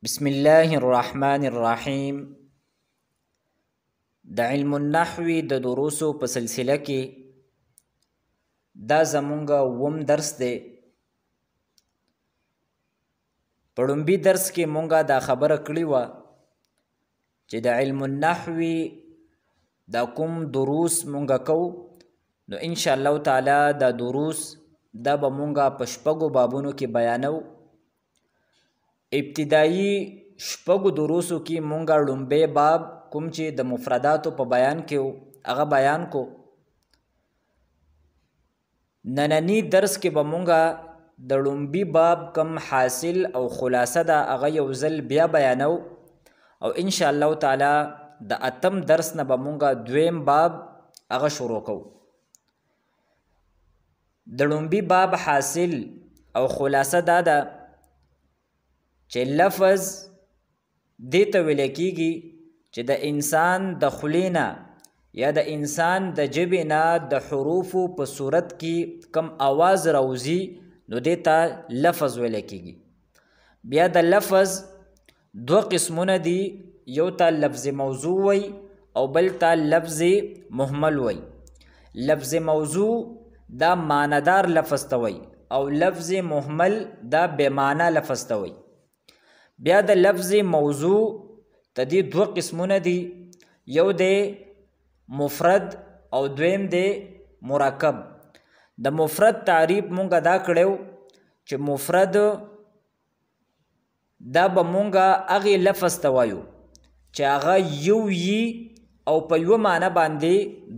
بسم الله الرحمن الرحیم. د علم النحو د دروسو په سلسله کې دا زمونږ وم درس دی. په لومبي درس کې مونږه دا خبره کړې وه چې د علم النحو دا کوم دروس مونږه کوو، نو انشاءالله تعالی دا دروس دا به مونږه په شپږو بابونو کې بیانو. ابتدایي شپږو دروسو کې مونږه لومبی باب کوم چې د مفرداتو په بیان کې هغه بیان کو. نننی درس کې به مونږه د لومبي باب کم حاصل او خلاصه ده هغه یو ځل بیا بیانو، او انشاءالله تعالی د اتم درس نه به مونږه دویم باب هغه شروع کو. د لومبي باب حاصل او خلاصه دا ده چې لفظ دې ته ویل کېږي چې د انسان د خولې نه یا د انسان د ژبې نه د حروفو په صورت کې کم آواز راوځي نو دې ته لفظ ویل کېږي. بیا د لفظ دوه قسمونه دي، یو ته لفظ موضوع وی او بل ته لفظ محمل وی. لفظ موضوع دا ماندار لفظ ته وی او لفظ محمل دا بے معنی لفظ ته وی. بیا د لفظ موضوع ته دې دوه قسمونه دي، یو دی مفرد او دویم دی مرکب. د مفرد تعریف مونږه دا کړو چې مفرد دا به مونږه هغې لفظ ته وایو چې هغه یو یي او په یوه معنی باندې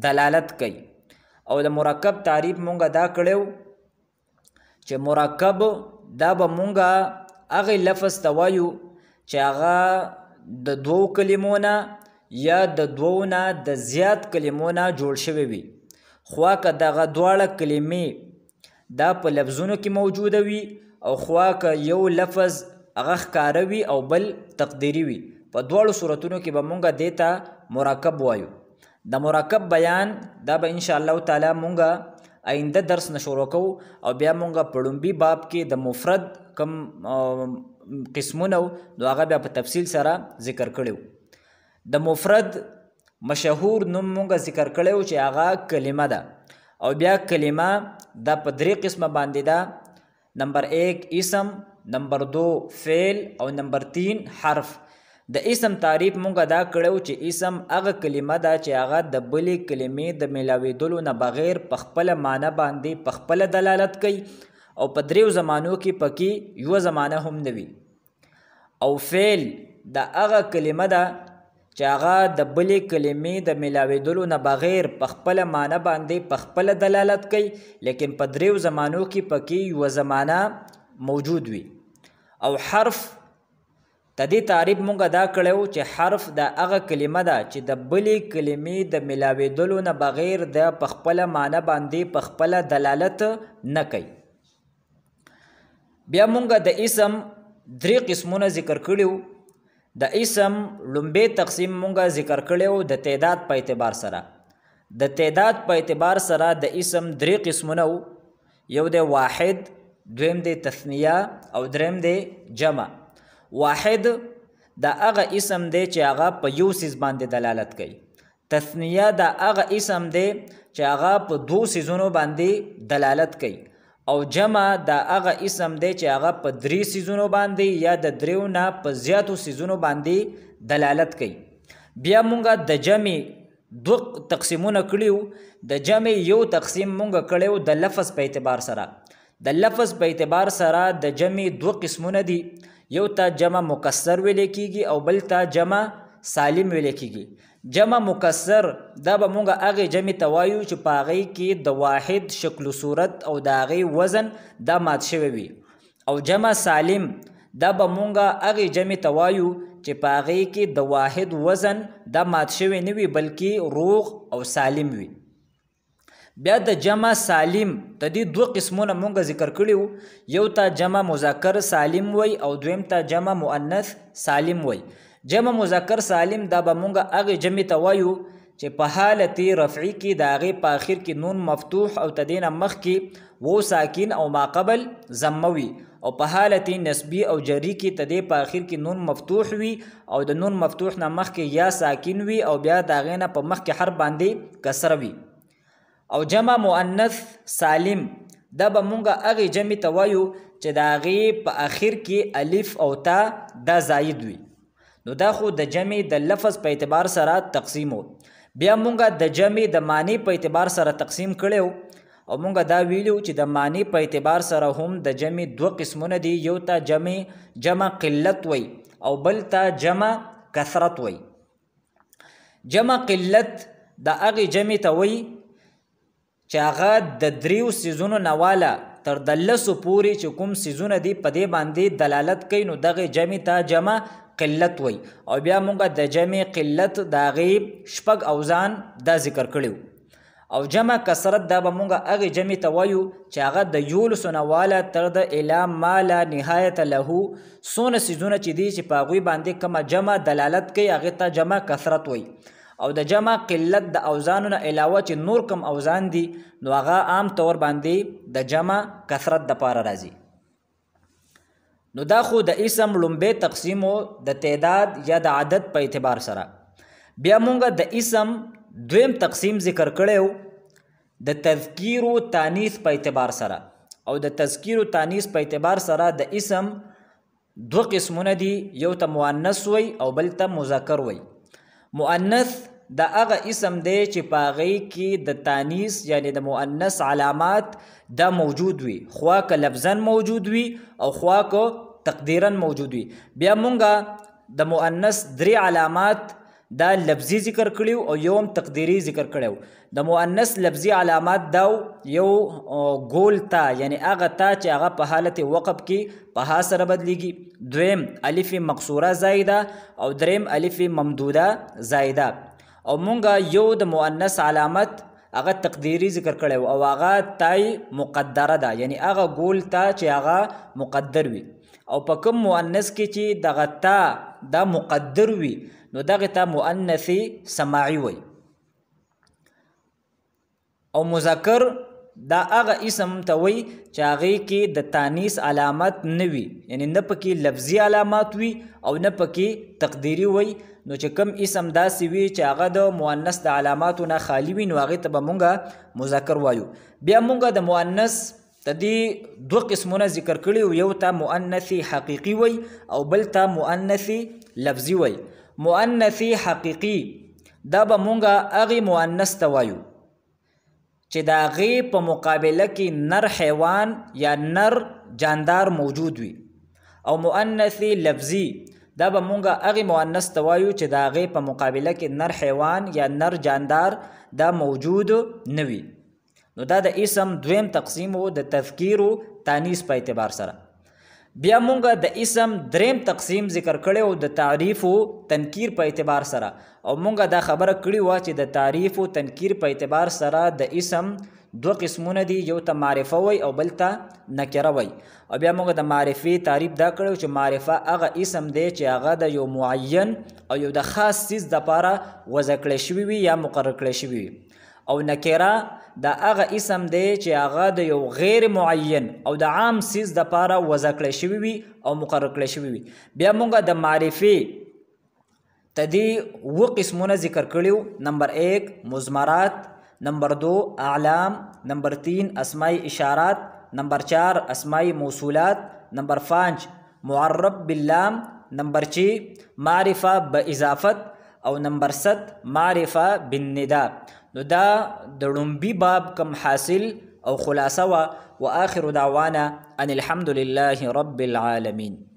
دلالت کوي. او د مرکب تعریف مونږه دا کړو چې مرکب دا به مونږه هغې لفظ ته وایو چې هغه د دوو کلمو نه یا د دوو نه د زیات کلمو نه جوړ شوی وي، خوا که دغه دواړه کلمې دا په لفظونو کې موجوده وي او خوا که یو لفظ هغه ښکاره وي او بل تقدیري وي، په دواړو صورتونو کې به مونږه دې ته مرکب وایو. د مرکب بیان دا به انشاءالله تعالی مونږه آینده درس نه شروع کوو، او بیا مونږه په لومبي باب کې د مفرد کم قسمونه نو هغه بیا په تفصیل سره ذکر کړو. د مفرد مشهور نوم مونږه ذکر کړو چې هغه کلمه ده، او بیا کلمه دا په درې قسمه باندې ده. نمبر 1 اسم، نمبر 2 فعل او نمبر 3 حرف. د اسم تعریف مونږه دا کړو چې اسم هغه کلمه ده چې هغه د بلې کلمې د میلاویدلو نه بغیر په خپله معنی باندې په خپله دلالت کوي، او په دریو زمانو کې پکې یوه زمانه هم نه وي. او فعل دا هغه کلمه ده چې هغه د بلې کلمې د میلاویدلو نه بغیر په خپله معنی باندې په خپله دلالت کوي، لیکن په دریو زمانو کې پکې یوه زمانه موجود وي. او حرف د دې تعریف مونږه دا کړو چې حرف دا هغه کلمه ده چې د بلې کلمې د میلاویدلو نه بغیر د په خپله معنی باندې په خپله دلالت نه کوي. بیا مونږه د اسم درې قسمونه ذکر کړیو. د اسم لومبی تقسیم مونږه ذکر کړیو د تعداد په اعتبار سره. د تعداد په اعتبار سره د اسم درې قسمونه وو، یو دی واحد، دویم دی تثنیه او دریم دی جمع. واحد دا هغه اسم دی چې هغه په یو څیز باندې دلالت کوي. تثنیه دا هغه اسم دی چې هغه په دو څیزونو باندې دلالت کوي. او جمع دا هغه اسم دی چې هغه په درې څیزونو باندې یا د دریو نه په زیاتو څیزونو باندې دلالت کوي. بیا مونږه د جمع دو تقسیمونه کړیو. د جمع یو تقسیم مونږه کړیو د لفظ په اعتبار سره. د لفظ په اعتبار سره د جمع دو قسمونه دي، یو ته جمع مکسر ویل کېږي او بل ته جمع سالم ویل کېږي. جمع مکسر دا به مونږه هغې جمع ته وایو چې په هغې کې د واحد شکل و صورت او د هغې وزن دا مات شوی وي. او جمع سالم دا به مونږه هغې جمع ته وایو چې په هغې کې د واحد وزن دا مات شوی نه وي بلکې روغ او سالم وي. بیا د جمع سالم د دې دوه قسمونه مونږه ذکر کړي، یو ته جمع مذکر سالم وی او دویم ته جمع مؤنث سالم وی. جمع مذکر سالم دا به مونږه هغې جمع ته وایو چې په حالت رفعی کې د هغې په آخر کې نون مفتوح او تدې نه مخکې وو ساکن او ماقبل ضمه وي، او په حالت نسبی او جری کې تدې په اخر کې نون مفتوح وي او د نون مفتوح نه مخکې یا ساکن وي او بیا د هغې نه په مخکې حرف باندې کسره وي. او جمع مؤنث سالم دا به مونږ هغې جمع ته وایو چې د هغې په اخر کې الف او تا دا زاید وي. نو دا خو د جمع د لفظ په اعتبار سره تقسیم و. بیا مونږ د جمع د معنی په اعتبار سره تقسیم کړی او مونږ دا ویلو چې د معنی په اعتبار سره هم د جمع دوه قسمونه دي. یو ته جمع قلت وی او بل ته جمع کثرت وی. جمع قلت د هغې جمع ته وی چې هغه د دریو څیزونو نه واله تر د لسو پورې چې کوم څیزونه دي په دې باندې دلالت کوي نو دغې جمع ته جمع قلت وی. او بیا مونږ د جمع قلت د هغې شپږ اوزان دا ذکر کړي. او جمع کثرت دا به مونږ هغې جمع ته وایو چې هغه د یولسو نه واله تر د الی ما لا نهایت له څونه څیزونه چې دي چې په هغوی باندې کومه جمع دلالت کوي هغې ته جمع کثرت وی. او د جمع قلت د اوزانو نه علاوه چې نور کم اوزان دي نو هغه عام طور باندې د جمع کثرت دپاره راځي. نو دا خو د اسم لومبی تقسیمو د تعداد یا د عدد په اعتبار سره. بیا مونږ د اسم دویم تقسیم ذکر کړی د تذکیر و تانیث په اعتبار سره. او د تذکیر و تانیث په اعتبار سره د اسم دو قسمونه دي. یو ته مؤنث وی او بل ته مذکر وی. مؤنث دا هغه اسم دی چې په هغې کې د تانیث یعنی د مؤنث علامات دا موجود وي، خوا که لفظا موجود وي او خوا که تقدیرا موجود وي. بیا مونږ د مؤنث درې علامات دا لفظي ذکر کړیو او یو هم تقدیري ذکر کړیو. د مؤنث لفظي علامات دا یو ګول تا یعنی هغه تا چې هغه په حالت وقف کې په ها سره بدلیږي. دویم الف مقصوره زائده او دریم الف ممدوده زائده. او مونږ یو د مؤنث علامت هغه تقدیري ذکر کړیو او هغه تای مقدره ده یعنی هغه ګول تا چې هغه مقدر وي. او په کوم مؤنث کې چې دغه تا دا مقدر وي نو دغه ته مؤنث سماعي وي. او مذکر دا هغه اسم ته وي چې هغې کې د تانیث علامت نه وي یعنی نه پکې لفظي علامات وي او نه پکې تقدیري وي. نو چې کوم اسم داسې وي چې هغه د مؤنث د علاماتو نه خالی وي نو هغې ته به مونږ مذکر وایو. بیا مونږ د مؤنث ته دې دوه قسمونه ذکر کړي. یو ته مؤنث حقیقي وي او بل ته مؤنث لفظي وي. مؤنث حقیقي دا به مونږ هغې مؤنث ته وایو چې د هغې په مقابله کې نر حیوان یا نر جاندار موجود وي. او مؤنث لفظي دا به مونږ هغې مؤنث ته وایو چې د هغې په مقابله کې نر حیوان یا نر جاندار دا موجود نه وي. نو دا د اسم دویم تقسیم و د تذکیر و تانیث په اعتبار سره. بیا مونږ د اسم دریم تقسیم ذکر کړی و د تعریف و تنکیر په اعتبار سره. او مونږ دا خبره کړې وه چې د تعریف و تنکیر په اعتبار سره د اسم دوه قسمونه دي. یو ته معرفه وی او بل ته نکره وی. او بیا مونږ د معرفې تعریف دا کړی چې معرفه هغه اسم دی چې هغه د یو معین او یو د خاص څیز دپاره وضع کړی شوي وي یا مقرر کړی شوي وي. او نکره دا هغه اسم دی چې هغه د یو غیر معین او د عام څیز دپاره وضع کړی شوي وي او مقرر کړی شوي وي. بیا مونږ د معرفې ته دې اووه قسمونه ذکر کړي. نمبر 1 مضمرات، نمبر 2 اعلام، نمبر 3 اسماء اشارات، نمبر 4 اسماء موصولات، نمبر 5 معرب باللام، نمبر 6 معرفه باضافت او نمبر 7 معرفه بالنداء. نو دا د لومبي باب کم حاصل او خلاصه و آخر دعوانا ان الحمد لله رب العالمين.